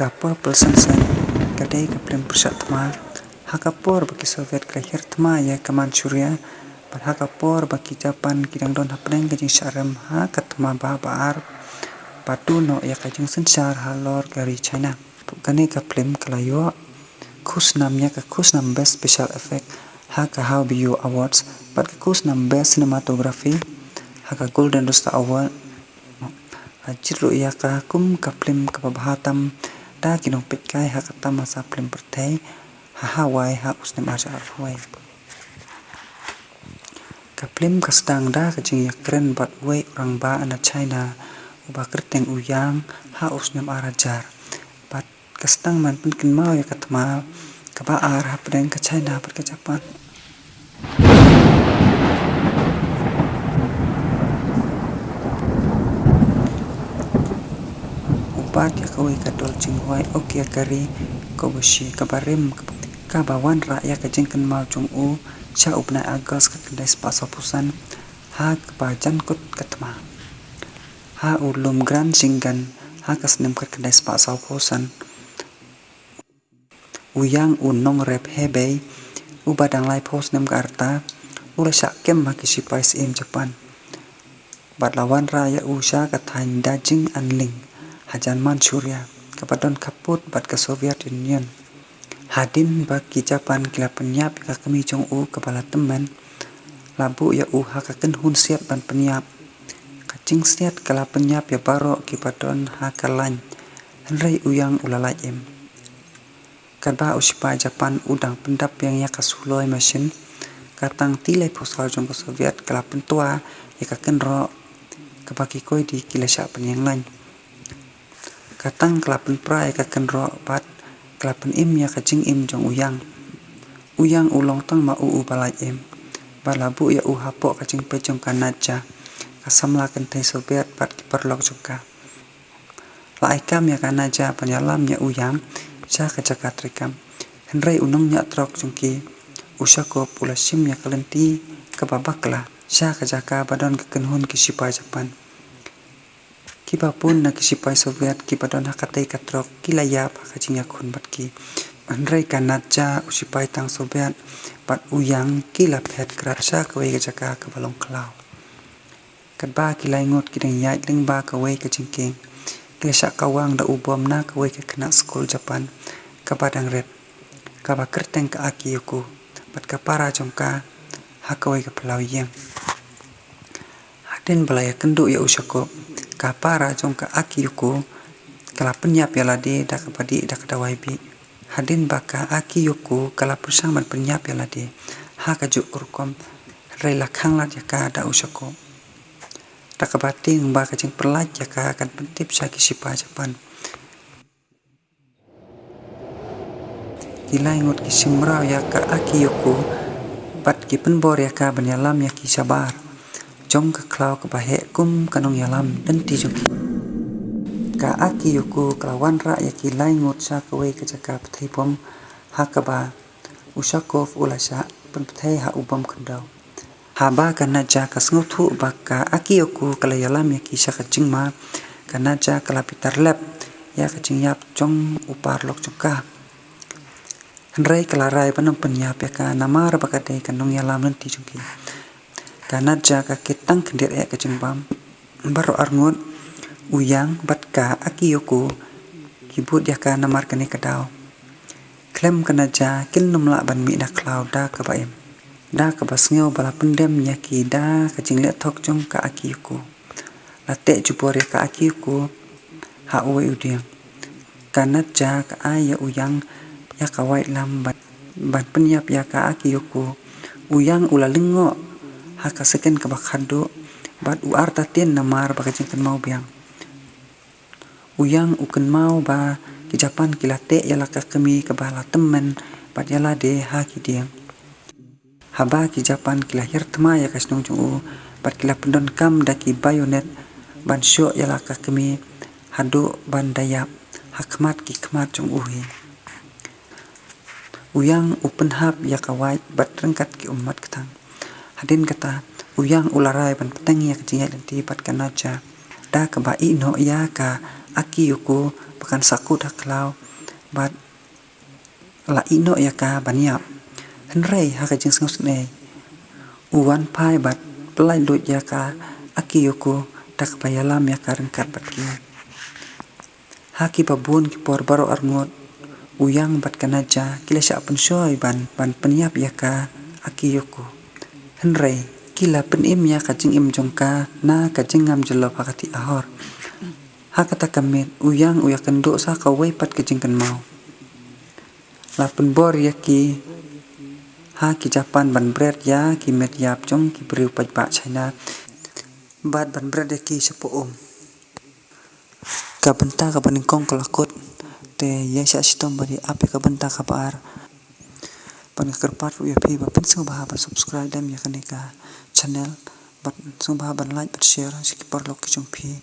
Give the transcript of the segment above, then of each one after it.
purple sunset kadai ka prem persat tma hakapor bagi Soviet kelahir tma ya ke Manchuria pat hakapor bagi Japan kidang don hapneng kajing syarem ha katma ba baar patu no ya kajing sensar halor dari China kane ka film kalayo khusnamnya ka khusnam best special effect ha ka how BU awards pat ka khusnam best cinematography ha ka golden rooster award Jiru ia ka kum ka film ka bahatam da kinong pitkai ha kata masa film pertai ha Hawaii ha usnem aja Hawaii ka film ka stang da ka jing ya keren bat wei orang ba ana China uba kerteng uyang ha usnem arajar bat ka stang man penkin mau ya katma ka ba ar ha pedeng ka China pat ka Japan Ubat ya kawai ka dol jingwai ok ya kari ko bushi ka barim ka bawan ra ya ka jingkan mau jung u cha upna agos ka kendai spaso pusan ha ka bajan kut katma ha ulum gran singgan ha ka snem ka kendai spaso pusan uyang unong rep hebei ubadang lai pos nem ka arta ula sha kem ma kisi pais im Japan bat lawan ra ya usha ka thain dajing anling Hajan Manchuria kepadon kaput bat ke Soviet Union hadin bagi Japan kila penyap ka kami jong u kepala teman labu ya u ha ka ken hun siat ban penyap kacing siat kala penyap ya baro kipadon ha kalan henrei uyang ulalai em kadba uspa Japan udang pendap yang ya kasuloi mesin katang tilai posal jong ke Soviet kala pentua ya ka ken ro kebaki koi di kila sya penyang lain katang kelapen prai ka kenro bat kelapen im ya kajing im jong uyang ulong tang ma u balai im balabu ya u hapo kajing pejong kanaja kasamla kentai Soviet bat kiperlok juga lai kam ya kanaja panyalam ya uyang sa kajaka trikam henrei unong nya trok jongki usakop ulasim ya kalenti kababakla sa kajaka badon kekenhun kisipa Japan kiba pun na kisipai Soviet kipadon hakatai katrok kilaya pa kajing yakun bat ki andrei kanaja usipai tang Soviet bat uyang kila pet kratsa kawai kajaka ke balong kelau kadba kilai ngot kidang yait ling ba kawai kajing king kila syak kawang da ubom na kawai ke kena school Japan kabadang red kaba kerteng ka aki yoku bat kapara jongka hakawai ke pelau yang hadin balaya kenduk ya usako kapara jong ka aki yuku kala penyap ya lade da kapadi da kadawai bi hadin baka aki yuku kala persang man penyap ya lade ha kajuk kurkom rei lakhang lat ya ka da usako da kabating ba kajing perlaj ya ka akan pentip sa kisipa Japan kilai ngot kisimrau ya ka aki yuku bat ki penbor ya ka banyalam ya ki sabar jong ka klau ka bahe kum kanong yalam dan tijong ka aki yuku kelawan ra ya ki lai ngot sa kawai ka jaka pthai pom ha ka ba usakov ulasa penpthai ha ubam kendau ha ba kana ja ka sngotu ba ka aki yuku kala yalam ya ki sa ka jingma kana ja kala pitar lab ya ka jingyap jong upar lok jongka henrei kala rai panong penyap ya ka namar ba ka dei kanong yalam dan tijong ki kanaja ka kitang kendir ya kejengbam baro arngot uyang bat ka aki yoku kibut ya ka namar kene kadau klem kanaja kin numla ban mi na klau da ka baem da ka basngeu bala pendem ya ki da ka jingle thok jong ka aki yoku late jupor ya ka aki yoku ha uwe udiang kanaja ka aya uyang ya ka wai lam ban penyap ya ka aki yoku uyang ulalingo haka seken ka bakhado bat uar tatin namar baka jingkan mau biang uyang uken mau ba ki Japan kilate yala ka kami ka bala temen bat yala de ha ki diang haba ki Japan kilahir tma ya kasnong jung u bat kila pendon kam da ki bayonet ban syo yala ka kami hado ban dayap hakmat ki kmat jung uhi uyang upen hab ya kawai bat rengkat ki umat ketang hadin kata uyang ularai ban petang ya kejingat nanti bat kanaja da ka bai no ya ka aki yuku bahkan sakut haklau bat la ino ya ka baniap henrei ha ka jing sngus ne uwan pai bat pelai lut ya ka akiyoko dak payalam ya ka rengkat bat ki haki babun ki por baro arngot uyang bat kanaja kila sya pun shoy ban peniap ya ka akiyoko henrei kila penim ya ka jing im jongka na ka jing ngam jelo pakati ahor hakata kamit uyang uya kendo sa ka wei pat ka jing kan mau la pen bor ya ki ha ki Japan ban bread ya ki met yap jong ki briu pat ba China bat ban bread ya ki sepo ka benta ka baning kong kelakot te ya sya sitom bari ape ka benta ka par pan kerpat ya pi ba pin sung ba subscribe dam ya ka channel bat sung ba ban like bat share sikipar lok ki jong pi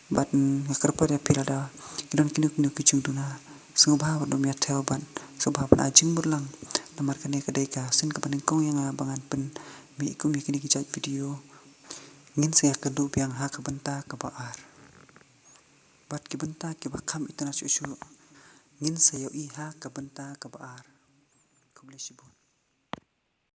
bat kerpat ya pi lada kidon kinuk ki jong duna sung ba dom ya tel ban sung ba ajing burlang namar kane kadai ka sin ka baning kong yang bangan pen mi ku mi kini ki jat video ngin saya kedu biang ha ka benta ka baar bat ki benta ki bakam itana susu ngin sayo i ha ka benta ka baar ku boleh sebut